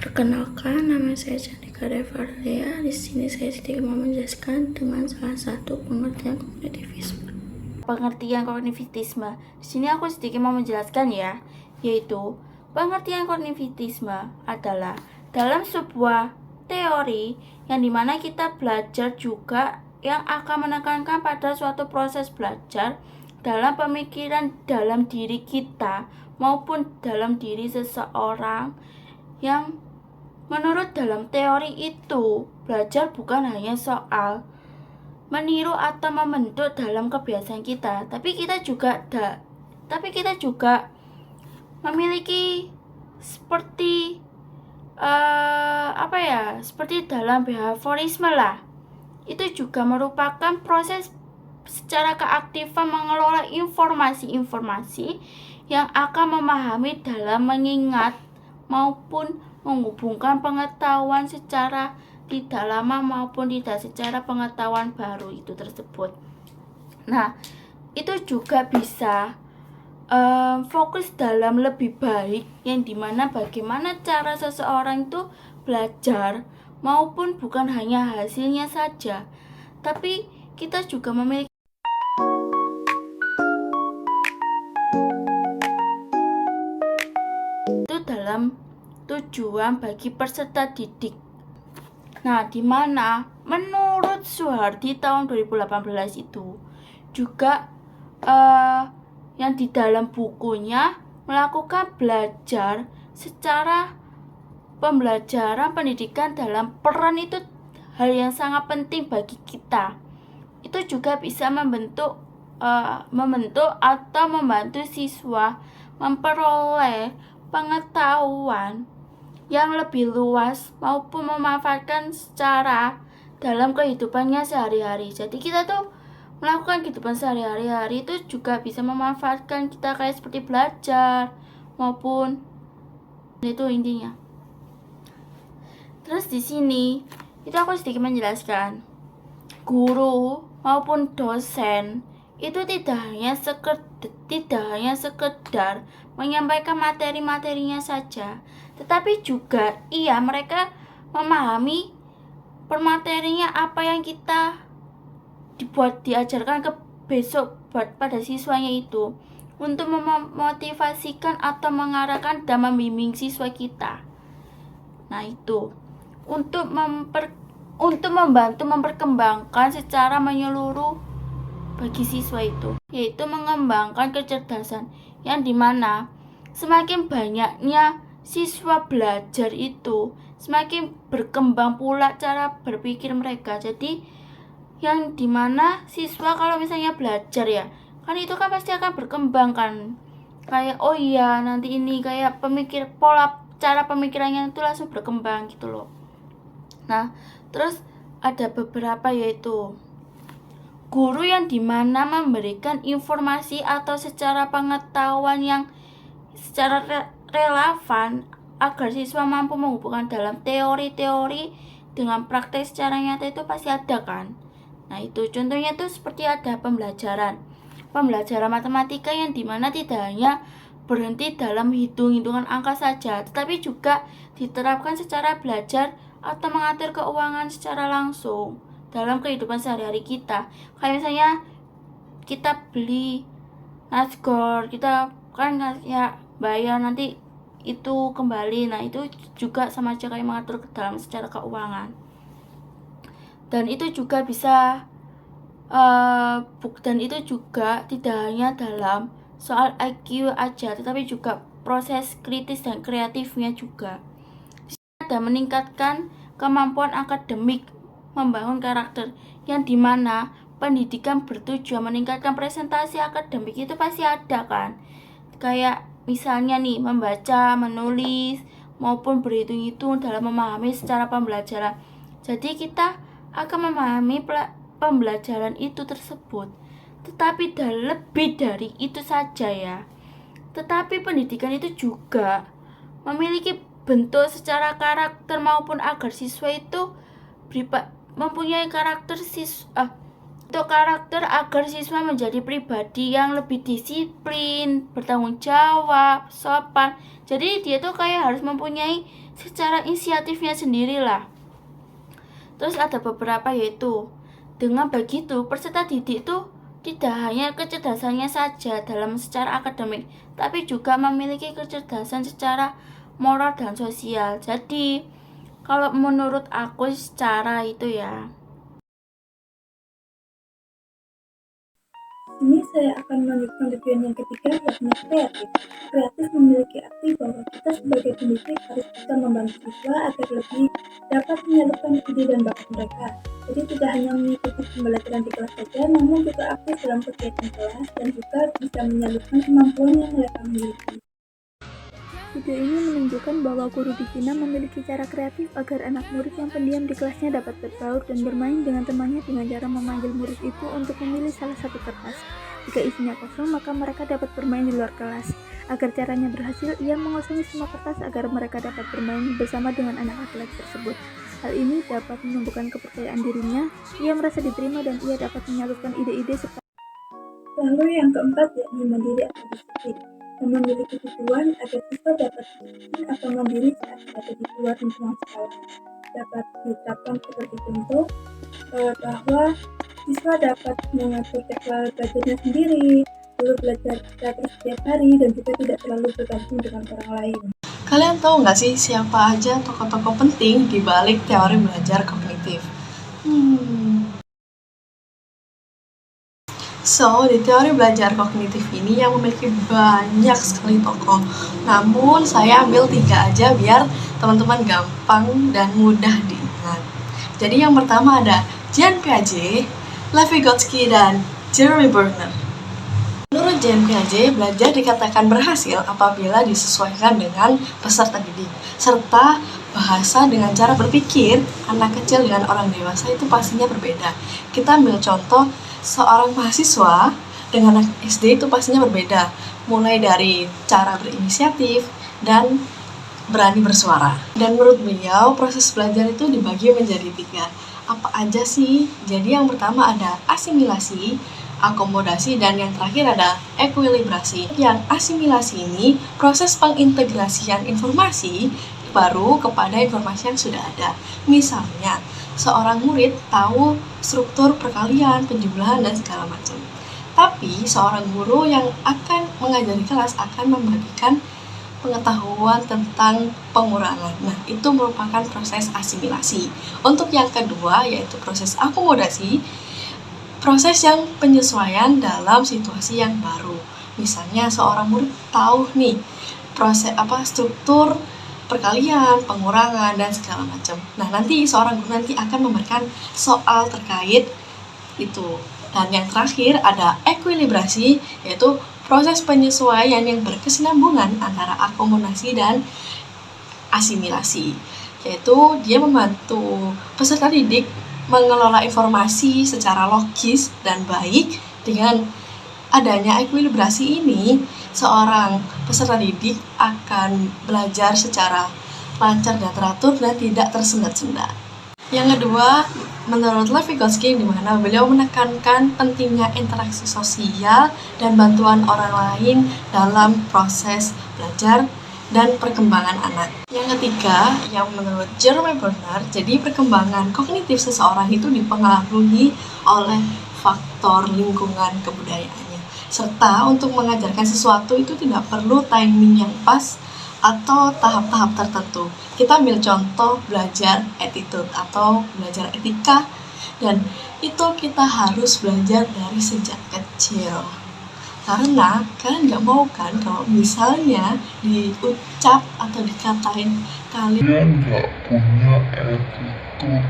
Perkenalkan, nama saya Chandika Devaria. Di sini saya sedikit mau menjelaskan dengan salah satu pengertian kognitivisme. Pengertian kognitivisme. Di sini aku sedikit mau menjelaskan ya, yaitu pengertian kognitivisme adalah dalam sebuah teori yang dimana kita belajar juga yang akan menekankan pada suatu proses belajar dalam pemikiran dalam diri kita maupun dalam diri seseorang yang menurut dalam teori itu, belajar bukan hanya soal meniru atau membentuk dalam kebiasaan kita, tapi kita juga memiliki seperti seperti dalam behaviorisme lah. Itu juga merupakan proses secara keaktifan mengelola informasi-informasi yang akan memahami dalam mengingat maupun menghubungkan pengetahuan secara tidak lama maupun tidak secara pengetahuan baru itu tersebut. Nah, itu juga bisa fokus dalam lebih baik yang dimana bagaimana cara seseorang itu belajar maupun bukan hanya hasilnya saja, tapi kita juga memiliki itu dalam tujuan bagi peserta didik. Nah, di mana menurut Suhardi tahun 2018 itu juga yang di dalam bukunya melakukan belajar secara pembelajaran pendidikan dalam peran itu hal yang sangat penting bagi kita. Itu juga bisa membentuk atau membantu siswa memperoleh pengetahuan yang lebih luas maupun memanfaatkan secara dalam kehidupannya sehari-hari. Jadi kita tuh melakukan kehidupan sehari-hari itu juga bisa memanfaatkan kita kayak seperti belajar maupun itu intinya. Terus di sini itu aku sedikit menjelaskan guru maupun dosen itu tidak hanya sekedar menyampaikan materi-materinya saja, tetapi juga mereka memahami permaterinya apa yang kita diajarkan ke besok pada siswanya itu untuk memotivasikan atau mengarahkan dan membimbing siswa kita. Nah, itu untuk membantu memperkembangkan secara menyeluruh bagi siswa itu, yaitu mengembangkan kecerdasan yang dimana semakin banyaknya siswa belajar itu semakin berkembang pula cara berpikir mereka. Jadi yang dimana siswa kalau misalnya belajar ya kan itu kan pasti akan berkembang kan, kayak oh iya nanti ini kayak pola cara pemikirannya itu langsung berkembang gitu loh. Nah, terus ada beberapa yaitu guru yang dimana memberikan informasi atau secara pengetahuan yang secara relevan agar siswa mampu menghubungkan dalam teori-teori dengan praktek secara nyata itu pasti ada kan. Nah, itu contohnya tuh seperti ada pembelajaran matematika yang dimana tidak hanya berhenti dalam hitung-hitungan angka saja, tetapi juga diterapkan secara belajar atau mengatur keuangan secara langsung dalam kehidupan sehari-hari kita. Kayak misalnya kita beli nasgor, kita kan ya bayar nanti itu kembali. Nah, itu juga sama aja kayak mengatur ke dalam secara keuangan. Dan itu juga bisa dan itu juga tidak hanya dalam soal IQ aja, tetapi juga proses kritis dan kreatifnya juga. Dan meningkatkan kemampuan akademik, membangun karakter, yang dimana pendidikan bertujuan meningkatkan presentasi akademik itu pasti ada kan. Kayak misalnya nih membaca, menulis, maupun berhitung-hitung dalam memahami secara pembelajaran. Jadi kita akan memahami pembelajaran itu tersebut. Tetapi lebih dari itu saja ya. Tetapi pendidikan itu juga memiliki bentuk secara karakter maupun agar siswa itu mempunyai karakter membentuk karakter agar siswa menjadi pribadi yang lebih disiplin, bertanggung jawab, sopan. Jadi dia tuh kayak harus mempunyai secara inisiatifnya sendiri lah. Terus ada beberapa yaitu, dengan begitu peserta didik tuh tidak hanya kecerdasannya saja dalam secara akademik, tapi juga memiliki kecerdasan secara moral dan sosial. Jadi kalau menurut aku secara itu ya. Ini saya akan melanjutkan tujuan yang ketiga, yakni kreatif. Kreatif memiliki arti bahwa kita sebagai pendidik harus bisa membantu siswa agar lebih dapat menyalurkan ide dan bakat mereka. Jadi tidak hanya mengikuti pembelajaran di kelas saja, namun juga aktif dalam kegiatan kelas dan juga bisa menyalurkan kemampuan yang mereka miliki. Video ini menunjukkan bahwa guru di Cina memiliki cara kreatif agar anak murid yang pendiam di kelasnya dapat berbaur dan bermain dengan temannya dengan cara memanggil murid itu untuk memilih salah satu kertas. Jika isinya kosong, maka mereka dapat bermain di luar kelas. Agar caranya berhasil, ia mengosongi semua kertas agar mereka dapat bermain bersama dengan anak laki-laki tersebut. Hal ini dapat menumbuhkan kepercayaan dirinya, ia merasa diterima dan ia dapat menyalurkan ide-ide serta. Lalu yang keempat, yakni mandiri atau disiplin. Memiliki tujuan agar siswa dapat disiplin atau mandiri saat berada di luar lingkungan sekolah. Dapat diterapkan seperti contoh bahwa siswa dapat mengatur jadwal belajarnya sendiri, lalu belajar gratis setiap hari, dan juga tidak terlalu bergantung dengan orang lain. Kalian tahu nggak sih siapa aja tokoh-tokoh penting di balik teori belajar kognitif? So, di teori belajar kognitif ini yang memiliki banyak sekali tokoh. Namun, saya ambil 3 aja biar teman-teman gampang dan mudah diingat. Jadi yang pertama ada Jean Piaget, Lev Vygotsky, dan Jeremy Bernard. Menurut Jean Piaget, belajar dikatakan berhasil apabila disesuaikan dengan peserta didik, serta bahasa dengan cara berpikir anak kecil dengan orang dewasa itu pastinya berbeda. Kita ambil contoh seorang mahasiswa dengan anak SD itu pastinya berbeda, mulai dari cara berinisiatif dan berani bersuara. Dan menurut beliau, proses belajar itu dibagi menjadi 3. Apa aja sih? Jadi yang pertama ada asimilasi, akomodasi, dan yang terakhir ada ekuilibrasi. Yang asimilasi ini proses pengintegrasian informasi baru kepada informasi yang sudah ada. Misalnya, seorang murid tahu struktur perkalian, penjumlahan, dan segala macam. Tapi, seorang guru yang akan mengajari kelas akan membagikan pengetahuan tentang pengurangan. Nah, itu merupakan proses asimilasi. Untuk yang kedua, yaitu proses akomodasi, proses yang penyesuaian dalam situasi yang baru. Misalnya, seorang murid tahu nih struktur perkalian, pengurangan, dan segala macam. Nah, nanti seorang guru nanti akan memberikan soal terkait itu. Dan yang terakhir ada ekuilibrasi, yaitu proses penyesuaian yang berkesinambungan antara akomodasi dan asimilasi. Yaitu dia membantu peserta didik mengelola informasi secara logis dan baik. Dengan adanya ekuilibrasi ini, seorang peserta didik akan belajar secara lancar dan teratur dan tidak tersendat-sendat. Yang kedua, menurut Lev Vygotsky, di mana beliau menekankan pentingnya interaksi sosial dan bantuan orang lain dalam proses belajar dan perkembangan anak. Yang ketiga, yang menurut Jeremy Bernard, jadi perkembangan kognitif seseorang itu dipengaruhi oleh faktor lingkungan kebudayaannya. Serta untuk mengajarkan sesuatu itu tidak perlu timing yang pas atau tahap-tahap tertentu. Kita ambil contoh belajar attitude atau belajar etika, dan itu kita harus belajar dari sejak kecil. Karena kalian gak mau kan kalau misalnya diucap atau dikatain kalian gak punya attitude,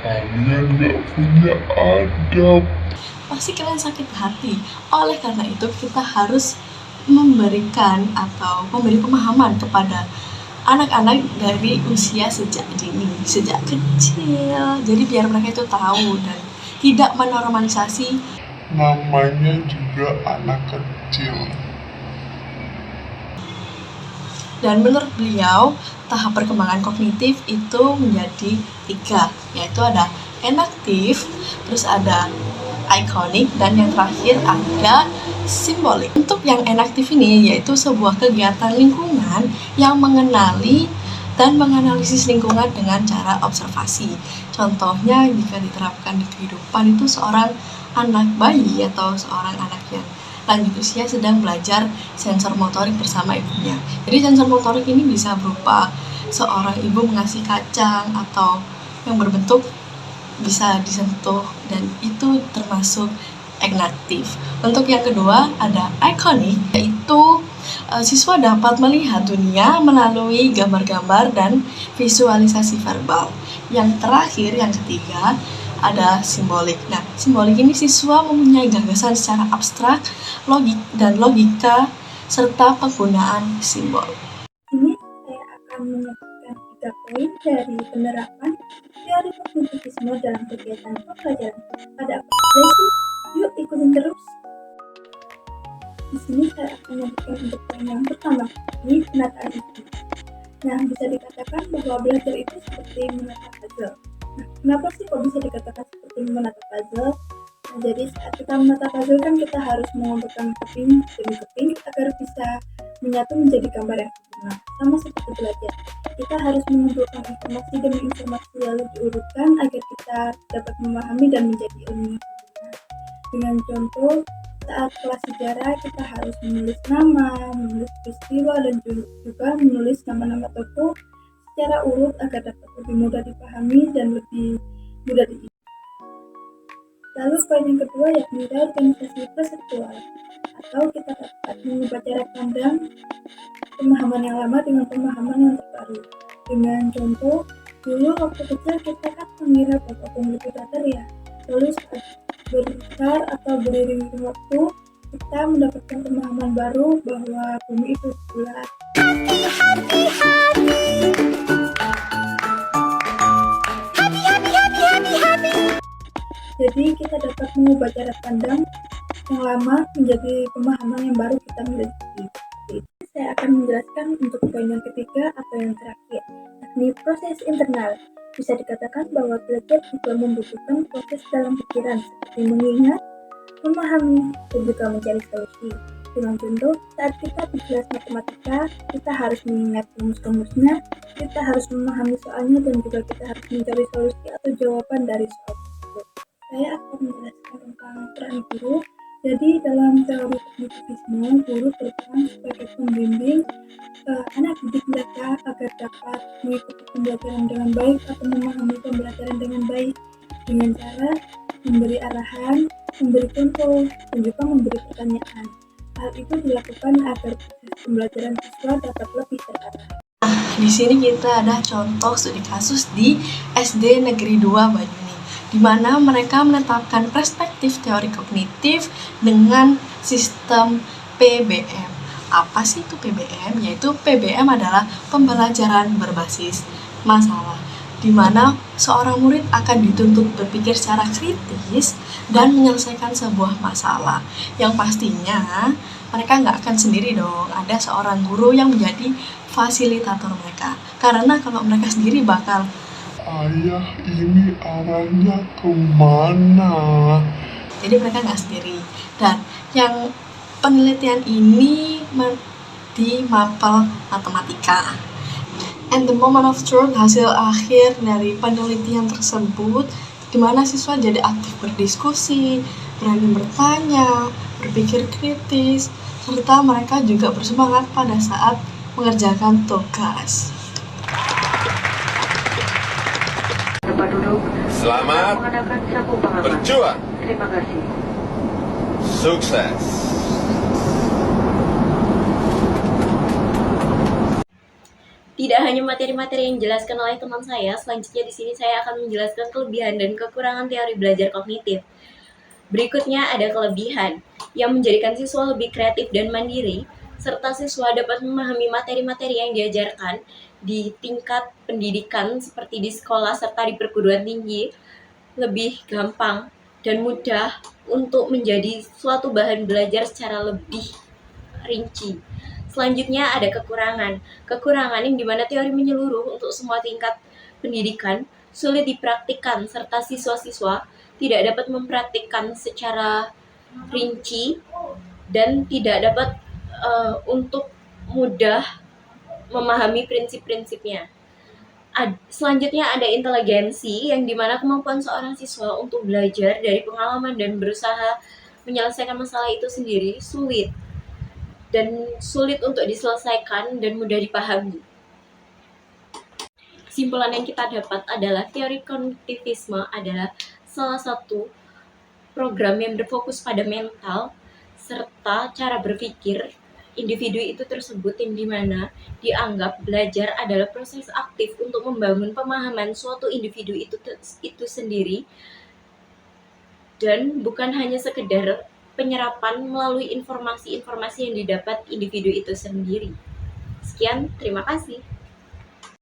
kalian gak punya adab, pasti kalian sakit hati. Oleh karena itu kita harus memberikan atau memberi pemahaman kepada anak-anak dari usia sejak dini, sejak kecil. Jadi biar mereka itu tahu dan tidak menormalisasi namanya juga anak kecil. Dan menurut beliau, tahap perkembangan kognitif itu menjadi 3, yaitu ada enaktif, terus ada iconic, dan yang terakhir ada simbolik. Untuk yang enaktif ini yaitu sebuah kegiatan lingkungan yang mengenali dan menganalisis lingkungan dengan cara observasi. Contohnya jika diterapkan di kehidupan itu seorang anak bayi atau seorang anak yang lanjut usia sedang belajar sensor motorik bersama ibunya. Jadi sensor motorik ini bisa berupa seorang ibu mengasih kacang atau yang berbentuk bisa disentuh, dan itu termasuk enaktif. Untuk yang kedua ada iconic, yaitu siswa dapat melihat dunia melalui gambar-gambar dan visualisasi verbal. Yang terakhir, yang ketiga, ada simbolik. Nah, simbolik ini siswa mempunyai gagasan secara abstrak, logika, serta penggunaan simbol. Ini saya akan menyebutkan 3 poin dari penerapan teori kognitivisme dalam kegiatan pembelajaran. Ada apa saja sih? Yuk ikutin terus. Di sini saya akan menyebutkan untuk poin yang pertama, ini penataan itu. Nah, bisa dikatakan bahwa belajar itu seperti menata puzzle. Nah, kenapa sih kok bisa dikatakan seperti menata puzzle? Nah, jadi saat kita menata puzzle kan kita harus mengumpulkan keping demi keping agar bisa menyatu menjadi gambar yang sempurna. Sama seperti belajar, kita harus mengumpulkan informasi demi informasi lalu diurutkan agar kita dapat memahami dan menjadi ilmu yang sempurna. Dengan contoh, saat kelas sejarah kita harus menulis nama, menulis peristiwa, dan juga menulis nama-nama tokoh secara urut agar dapat lebih mudah dipahami dan lebih mudah diingat. Lalu poin yang kedua yakni reorganisasi perseptual, atau kita dapat mengubah cara pandang pemahaman yang lama dengan pemahaman yang terbaru. Dengan contoh, dulu waktu kecil kita kan mengira bahwa bumi itu datar ya, lalu saat besar atau beriring waktu kita mendapatkan pemahaman baru bahwa bumi itu bulat. Jadi kita dapat mengubah cara pandang yang lama menjadi pemahaman yang baru kita miliki. Saya akan menjelaskan untuk poin yang ketiga atau yang terakhir, yakni proses internal. Bisa dikatakan bahwa belajar juga membutuhkan proses dalam pikiran seperti mengingat, memahami, dan juga mencari solusi. Dengan contoh, saat kita di kelas matematika, kita harus mengingat rumus-rumusnya, kita harus memahami soalnya, dan juga kita harus mencari solusi atau jawaban dari soal tersebut. Saya akan menjelaskan tentang peran guru. Jadi dalam teori kognitivisme, guru berperan sebagai pembimbing anak didik mereka agar dapat mengikuti pembelajaran dengan baik atau memahami pembelajaran dengan baik dengan cara memberi arahan, memberi contoh, dan juga memberi pertanyaan. Hal itu dilakukan agar proses pembelajaran siswa dapat lebih terarah. Di sini kita ada contoh studi kasus di SD Negeri 2 Banyuni, di mana mereka menetapkan perspektif teori kognitif dengan sistem PBM. Apa sih itu PBM? Yaitu PBM adalah pembelajaran berbasis masalah, di mana seorang murid akan dituntut berpikir secara kritis dan menyelesaikan sebuah masalah. Yang pastinya mereka nggak akan sendiri dong, ada seorang guru yang menjadi fasilitator mereka. Karena kalau mereka sendiri bakal, Ayah, ini arahnya kemana? jadi mereka nggak sendiri. Dan yang penelitian ini di mapel matematika. And the moment of truth, hasil akhir dari penelitian tersebut, di mana siswa jadi aktif berdiskusi, berani bertanya, berpikir kritis, serta mereka juga bersemangat pada saat mengerjakan tugas. Selamat mengadakan sapu pengaman. berjuang. Terima kasih. Sukses. Tidak hanya materi-materi yang dijelaskan oleh teman saya, selanjutnya di sini saya akan menjelaskan kelebihan dan kekurangan teori belajar kognitif. Berikutnya ada kelebihan yang menjadikan siswa lebih kreatif dan mandiri, serta siswa dapat memahami materi-materi yang diajarkan di tingkat pendidikan seperti di sekolah serta di perguruan tinggi lebih gampang dan mudah untuk menjadi suatu bahan belajar secara lebih rinci. Selanjutnya ada kekurangan. Kekurangan yang dimana teori menyeluruh untuk semua tingkat pendidikan, sulit dipraktikkan, serta siswa-siswa tidak dapat mempraktikkan secara rinci dan tidak dapat untuk mudah memahami prinsip-prinsipnya. Selanjutnya ada inteligensi, yang dimana kemampuan seorang siswa untuk belajar dari pengalaman dan berusaha menyelesaikan masalah itu sendiri sulit untuk diselesaikan dan mudah dipahami. Kesimpulan yang kita dapat adalah teori kognitivisme adalah salah satu program yang berfokus pada mental serta cara berpikir individu itu tersebut, yang dimana dianggap belajar adalah proses aktif untuk membangun pemahaman suatu individu itu sendiri dan bukan hanya sekedar penyerapan melalui informasi-informasi yang didapat individu itu sendiri. Sekian, terima kasih.